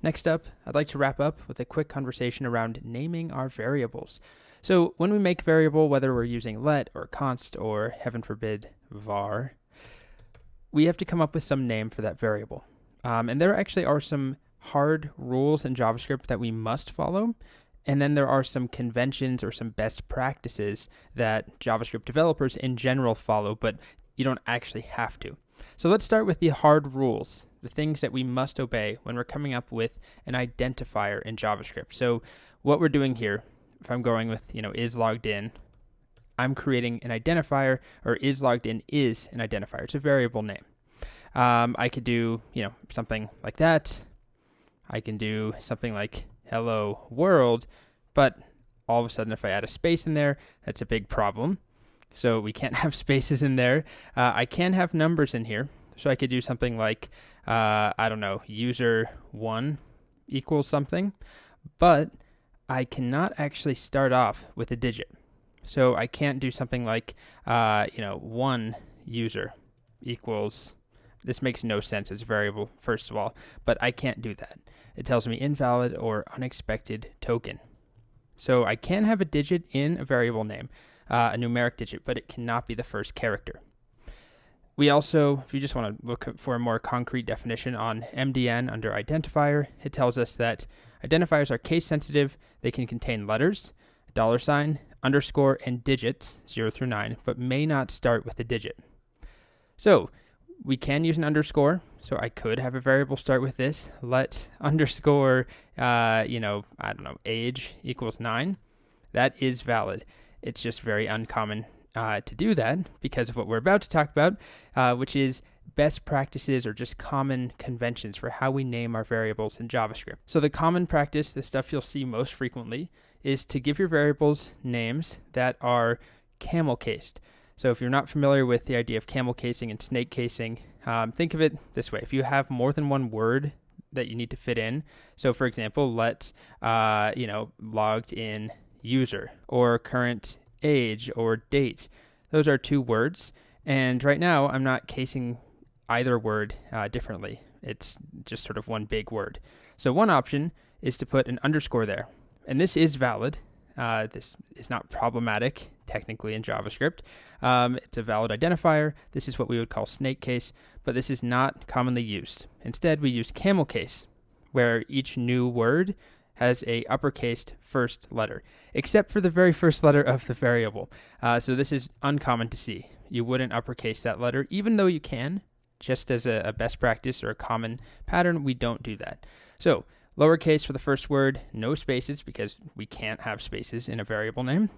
Next up, I'd like to wrap up with a quick conversation around naming our variables. So when we make a variable, whether we're using let or const or, heaven forbid, var, we have to come up with some name for that variable. And there actually are some hard rules in JavaScript that we must follow. And then there are some conventions or some best practices that JavaScript developers in general follow, but you don't actually have to. So let's start with the hard rules, the things that we must obey when we're coming up with an identifier in JavaScript. So what we're doing here, if I'm going with, is logged in, I'm creating an identifier, or is logged in is an identifier. It's a variable name. I could do, something like that. I can do something like hello world, but all of a sudden if I add a space in there, that's a big problem. So we can't have spaces in there. I can have numbers in here. So I could do something like, user1 equals something, but I cannot actually start off with a digit. So I can't do something like, one user equals, this makes no sense as a variable, first of all, but I can't do that. It tells me invalid or unexpected token. So I can have a digit in a variable name, a numeric digit, but it cannot be the first character. We also, if you just want to look for a more concrete definition on MDN under identifier, it tells us that identifiers are case sensitive. They can contain letters, $, underscore, and digits, 0 through 9, but may not start with a digit. So we can use an underscore. So I could have a variable start with this, let underscore, age equals 9. That is valid. It's just very uncommon to do that because of what we're about to talk about, which is best practices or just common conventions for how we name our variables in JavaScript. So the common practice, the stuff you'll see most frequently, is to give your variables names that are camel cased. So if you're not familiar with the idea of camel casing and snake casing, think of it this way. If you have more than one word that you need to fit in, so for example, let, logged in user or current age or date, those are two words. And right now I'm not casing either word differently. It's just sort of one big word. So one option is to put an underscore there. And this is valid. This is not problematic technically in JavaScript. It's a valid identifier. This is what we would call snake case, but this is not commonly used. Instead, we use camel case, where each new word has a uppercased first letter, except for the very first letter of the variable. So this is uncommon to see. You wouldn't uppercase that letter, even though you can, just as a best practice or a common pattern, we don't do that. So lowercase for the first word, no spaces because we can't have spaces in a variable name.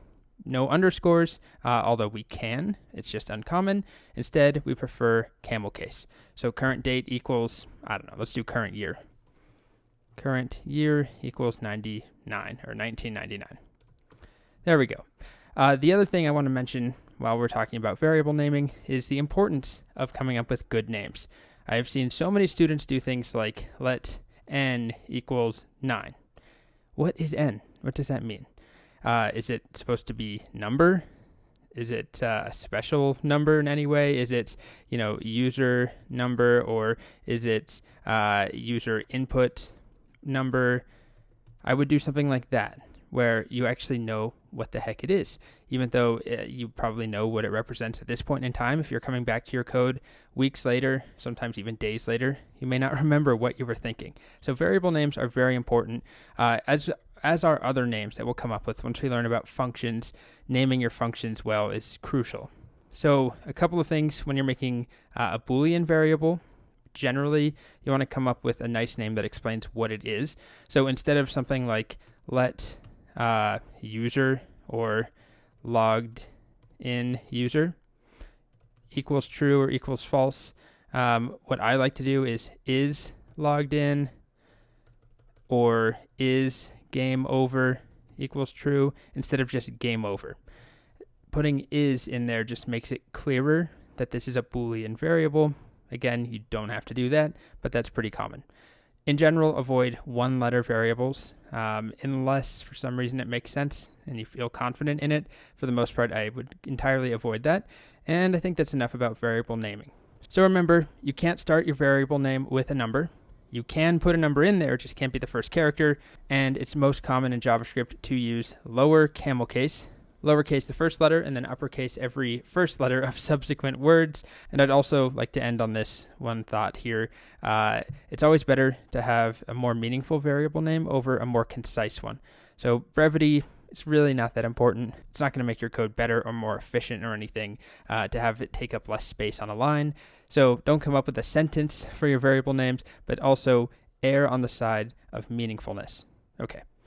No underscores, although we can, it's just uncommon. Instead, we prefer camel case. So current date equals, let's do current year. Current year equals 99 or 1999. There we go. The other thing I want to mention while we're talking about variable naming is the importance of coming up with good names. I have seen so many students do things like let n equals 9. What is n? What does that mean? Is it supposed to be number? Is it a special number in any way? Is it, user number, or is it user input number? I would do something like that, where you actually know what the heck it is, even though you probably know what it represents at this point in time. If you're coming back to your code weeks later, sometimes even days later, you may not remember what you were thinking. So variable names are very important, as are other names that we'll come up with once we learn about functions. Naming your functions well is crucial. So a couple of things when you're making a Boolean variable. Generally, you want to come up with a nice name that explains what it is. So instead of something like let user or logged in user equals true or equals false, what I like to do is logged in or is game over equals true instead of just game over. Putting is in there just makes it clearer that this is a Boolean variable. Again, you don't have to do that, but that's pretty common. In general, avoid one-letter variables unless for some reason it makes sense and you feel confident in it. For the most part, I would entirely avoid that. And I think that's enough about variable naming. So remember, you can't start your variable name with a number. You can put a number in there, it just can't be the first character. And it's most common in JavaScript to use lower camel case, lowercase the first letter, and then uppercase every first letter of subsequent words. And I'd also like to end on this one thought here. It's always better to have a more meaningful variable name over a more concise one. So brevity, it's really not that important. It's not going to make your code better or more efficient or anything to have it take up less space on a line. So don't come up with a sentence for your variable names, but also err on the side of meaningfulness. Okay.